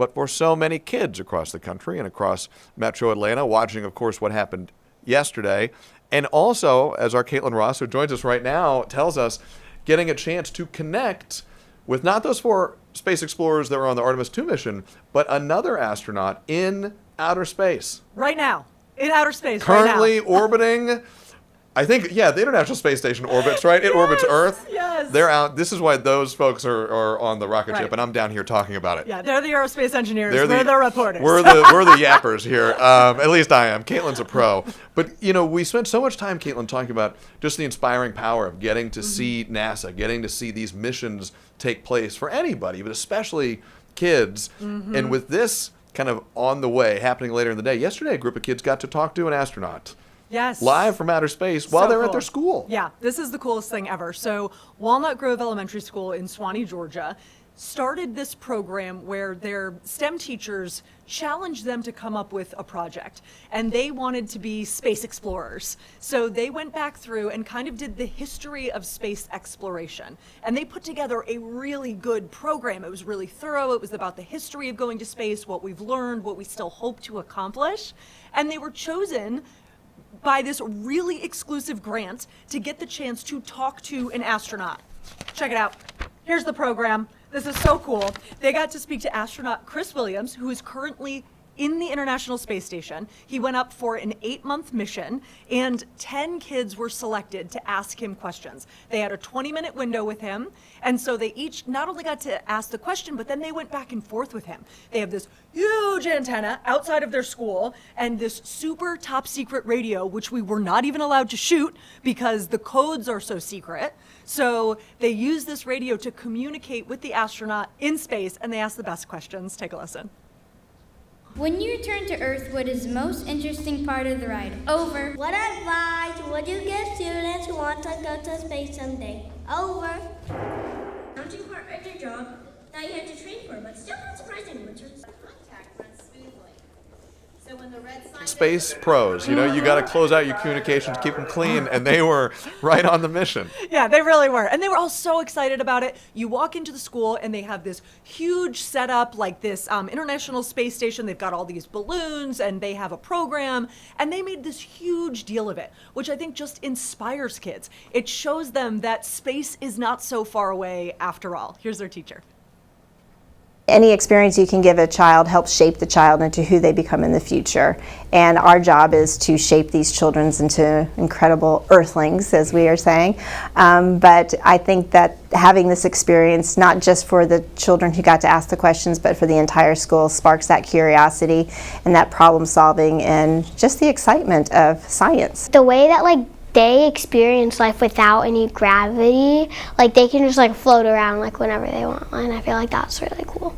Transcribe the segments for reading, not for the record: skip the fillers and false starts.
but for so many kids across the country and across Metro Atlanta, watching, of course, what happened yesterday. And also, as our Caitlin Ross, who joins us right now, tells us, getting a chance to connect with not those 4 space explorers that were on the Artemis 2 mission, but another astronaut in outer space. Right now. In outer space, currently right now. orbiting, I think, the International Space Station orbits, right? It orbits Earth. Yes. They're out. This is why those folks are on the rocket Right. ship, and I'm down here talking about it. Yeah, they're the aerospace engineers. We're the reporters. We're the yappers here. At least I am. Caitlin's a pro. But, we spent so much time, Caitlin, talking about just the inspiring power of getting to see NASA, getting to see these missions take place for anybody, but especially kids. And with this kind of on the way, happening later in the day, yesterday a group of kids got to talk to an astronaut. Yes. Live from outer space while they're at their school. Yeah, this is the coolest thing ever. So Walnut Grove Elementary School in Suwanee, Georgia, started this program where their STEM teachers challenged them to come up with a project. And they wanted to be space explorers. So they went back through and kind of did the history of space exploration. And they put together a really good program. It was really thorough. It was about the history of going to space, what we've learned, what we still hope to accomplish. And they were chosen by this really exclusive grant to get the chance to talk to an astronaut. Check it out. Here's the program. This is so cool. They got to speak to astronaut Chris Williams, who is currently in the International Space Station. He went up for an 8-month mission, and 10 kids were selected to ask him questions. They had a 20-minute window with him, and so they each not only got to ask the question, but then they went back and forth with him. They have this huge antenna outside of their school and this super top secret radio, which we were not even allowed to shoot because the codes are so secret. So they use this radio to communicate with the astronaut in space, and they ask the best questions. Take a listen. When you return to Earth, what is the most interesting part of the ride? Over. What advice would you give students who want to go to space someday? Over. Not too hard at your job that you have to train for, but still not surprising when contact runs smoothly. So when the red sign Space pros, you got to close out your communications, keep them clean, and they were right on the mission. Yeah, they really were. And they were all so excited about it. You walk into the school and they have this huge setup, like this International Space Station. They've got all these balloons and they have a program. And they made this huge deal of it, which I think just inspires kids. It shows them that space is not so far away after all. Here's their teacher. Any experience you can give a child helps shape the child into who they become in the future. And our job is to shape these children into incredible earthlings, as we are saying. But I think that having this experience, not just for the children who got to ask the questions, but for the entire school, sparks that curiosity and that problem solving and just the excitement of science. The way that they experience life without any gravity, they can just float around whenever they want, and I feel like that's really cool.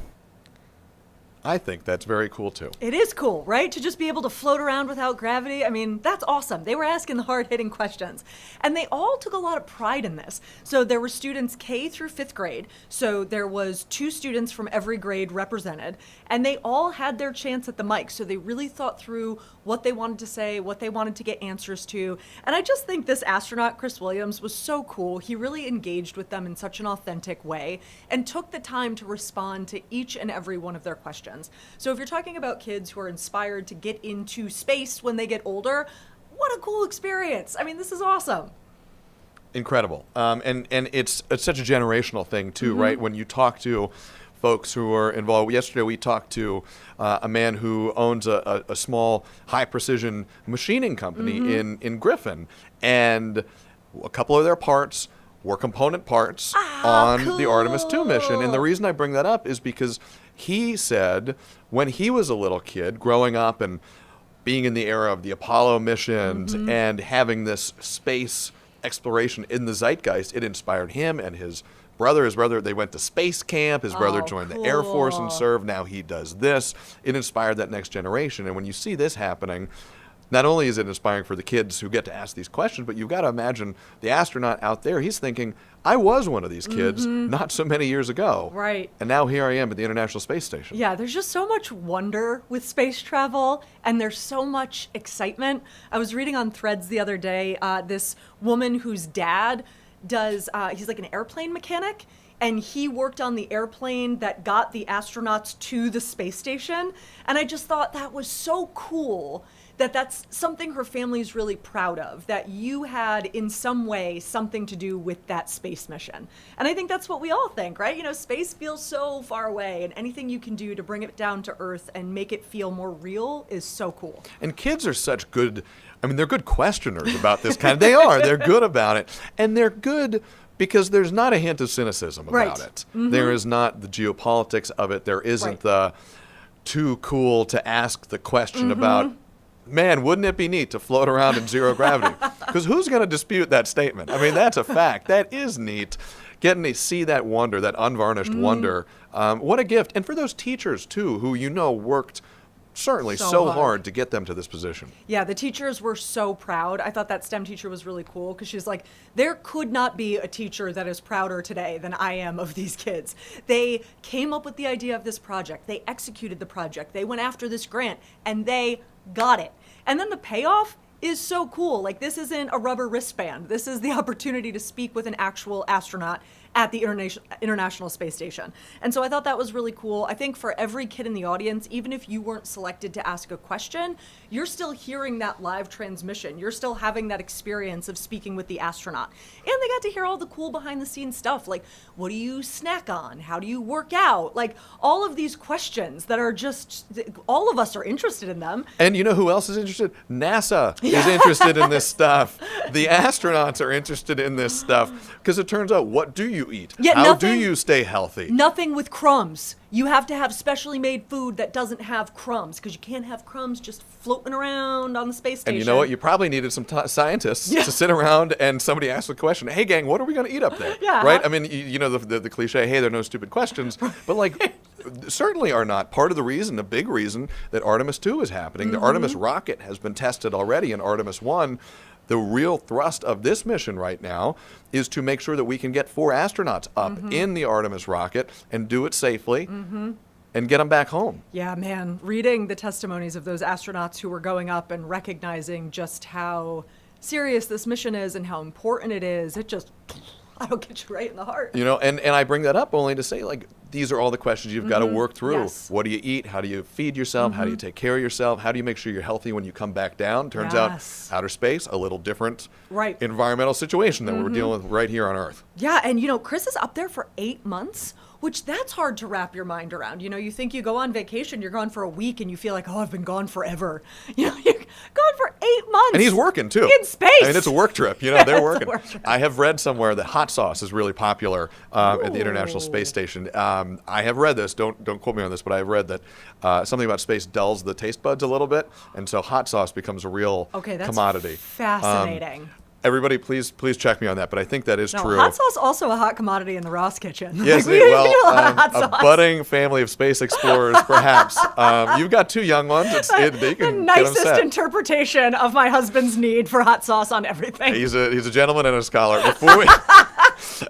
I think that's very cool too. It is cool, right? To just be able to float around without gravity. I mean, that's awesome. They were asking the hard-hitting questions. And they all took a lot of pride in this. So there were students K through 5th grade. So there was 2 students from every grade represented. And they all had their chance at the mic. So they really thought through what they wanted to say, what they wanted to get answers to. And I just think this astronaut, Chris Williams, was so cool. He really engaged with them in such an authentic way and took the time to respond to each and every one of their questions. So if you're talking about kids who are inspired to get into space when they get older, what a cool experience. I mean, this is awesome. Incredible. And it's such a generational thing too, right? When you talk to folks who are involved. Yesterday we talked to a man who owns a small high precision machining company in Griffin, and a couple of their parts were component parts on the Artemis 2 mission. And the reason I bring that up is because he said when he was a little kid growing up and being in the era of the Apollo missions and having this space exploration in the zeitgeist, it inspired him and his brother. They went to space camp. His brother joined the Air Force and served. Now he does this. It inspired that next generation. And when you see this happening, not only is it inspiring for the kids who get to ask these questions, but you've got to imagine the astronaut out there. He's thinking, I was one of these kids not so many years ago. Right. And now here I am at the International Space Station. Yeah, there's just so much wonder with space travel, and there's so much excitement. I was reading on Threads the other day, this woman whose dad does, he's like an airplane mechanic, and he worked on the airplane that got the astronauts to the space station. And I just thought that was so cool that that's something her family's really proud of, that you had in some way something to do with that space mission. And I think that's what we all think, right? You know, space feels so far away, and anything you can do to bring it down to Earth and make it feel more real is so cool. And kids are such good, I mean, they're good questioners about this kind of, they are, they're good about it. And they're good because there's not a hint of cynicism about it. There is not the geopolitics of it. There isn't the too cool to ask the question about, man, wouldn't it be neat to float around in zero gravity? Because who's going to dispute that statement? I mean, that's a fact. That is neat. Getting to see that wonder, that unvarnished wonder. What a gift. And for those teachers, too, who you know worked certainly so hard to get them to this position. Yeah, the teachers were so proud. I thought that STEM teacher was really cool because she's like, there could not be a teacher that is prouder today than I am of these kids. They came up with the idea of this project. They executed the project. They went after this grant and they got it. And then the payoff is so cool. Like, this isn't a rubber wristband. This is the opportunity to speak with an actual astronaut at the International Space Station. And so I thought that was really cool. I think for every kid in the audience, even if you weren't selected to ask a question, you're still hearing that live transmission. You're still having that experience of speaking with the astronaut. And they got to hear all the cool behind the scenes stuff, like, what do you snack on? How do you work out? Like, all of these questions that are just, all of us are interested in them. And you know who else is interested? NASA is interested in this stuff. The astronauts are interested in this stuff because it turns out, what do you eat? Yeah, How do you stay healthy? Nothing with crumbs. You have to have specially made food that doesn't have crumbs because you can't have crumbs just floating around on the space station. And you know what? You probably needed some scientists to sit around and somebody ask the question, hey, gang, what are we going to eat up there? Yeah. Right? I mean, you know the cliche, hey, there are no stupid questions. But, like, certainly are not. Part of the reason, the big reason that Artemis 2 is happening, the Artemis rocket has been tested already in Artemis 1. The real thrust of this mission right now is to make sure that we can get 4 astronauts up in the Artemis rocket and do it safely and get them back home. Yeah, man, reading the testimonies of those astronauts who were going up and recognizing just how serious this mission is and how important it is, it just, that'll get you right in the heart. You know, and I bring that up only to say, like, these are all the questions you've got to work through. Yes. What do you eat? How do you feed yourself? How do you take care of yourself? How do you make sure you're healthy when you come back down? Turns out outer space, a little different environmental situation that we're dealing with right here on Earth. Yeah, and you know, Chris is up there for 8 months, which that's hard to wrap your mind around. You know, you think you go on vacation, you're gone for a week, and you feel like, oh, I've been gone forever. You know, you're gone for 8 months. And he's working, too. In space. I mean, it's a work trip. You know, they're working. Trip. I have read somewhere that hot sauce is really popular at the International Space Station. I have read this. Don't quote me on this, but I have read that something about space dulls the taste buds a little bit, and so hot sauce becomes a real commodity. Fascinating. Everybody, please check me on that, but I think that is true. Hot sauce also a hot commodity in the Ross kitchen. Yes, we well, do a lot of hot a sauce. budding family of space explorers, perhaps. You've got 2 young ones. They can the get 'em nicest set. interpretation of my husband's need for hot sauce on everything. He's a gentleman and a scholar. Before we,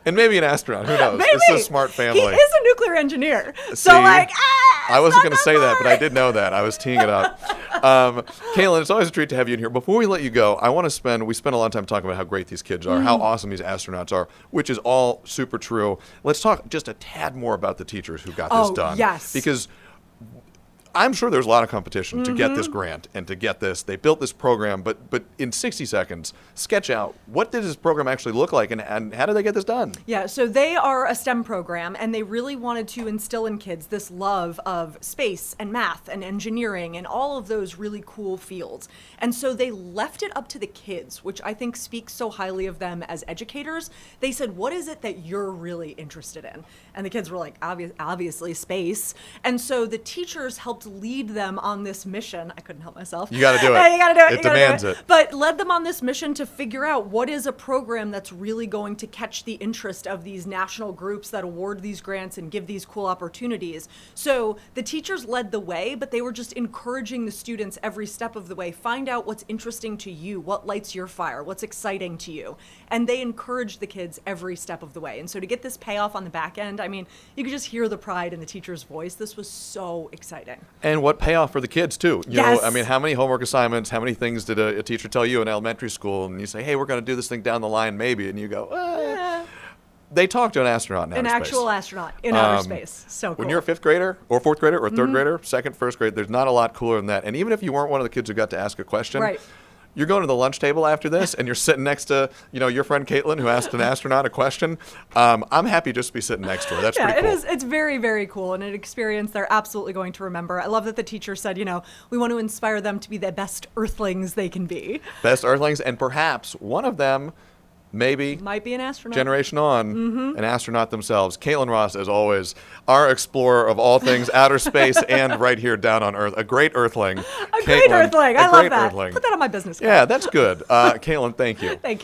and maybe an astronaut. Who knows? Maybe. It's a smart family. He is a nuclear engeneer. See, So like, I wasn't going to say that, but I did know that. I was teeing it up. Kaylin, it's always a treat to have you in here. Before we let you go, we spent a lot of time talking about how great these kids are, how awesome these astronauts are, which is all super true. Let's talk just a tad more about the teachers who got this done. Yes. Because I'm sure there's a lot of competition to get this grant and to get this. They built this program, but in 60 seconds, sketch out what did this program actually look like and how did they get this done? Yeah, so they are a STEM program, and they really wanted to instill in kids this love of space and math and engineering and all of those really cool fields. And so they left it up to the kids, which I think speaks so highly of them as educators. They said, what is it that you're really interested in? And the kids were like, obviously space. And so the teachers helped lead them on this mission. I couldn't help myself. You got to do it. You got to do it. It demands it. But led them on this mission to figure out what is a program that's really going to catch the interest of these national groups that award these grants and give these cool opportunities. So the teachers led the way, but they were just encouraging the students every step of the way. Find out what's interesting to you, what lights your fire, what's exciting to you. And they encouraged the kids every step of the way. And so to get this payoff on the back end, I mean, you could just hear the pride in the teacher's voice. This was so exciting. And what payoff for the kids, too. You Yes. know, I mean, how many homework assignments, how many things did a teacher tell you in elementary school? And you say, hey, we're going to do this thing down the line, maybe. And you go, they talk to an astronaut in outer An space. actual astronaut in outer space. So cool. When you're a fifth grader or fourth grader or third grader, second, first grade, there's not a lot cooler than that. And even if you weren't one of the kids who got to ask a question, Right. you're going to the lunch table after this and you're sitting next to, your friend Caitlin who asked an astronaut a question. I'm happy just to be sitting next to her. That's pretty cool. It is. It's very, very cool and an experience they're absolutely going to remember. I love that the teacher said, we want to inspire them to be the best earthlings they can be. Best earthlings, and perhaps one of them maybe Might be an astronaut. generation on, an astronaut themselves. Caitlin Ross, as always, our explorer of all things outer space and right here down on Earth. A great earthling. A great earthling. I love that. Earthling. Put that on my business card. Yeah, that's good. Caitlin, thank you. Thank you.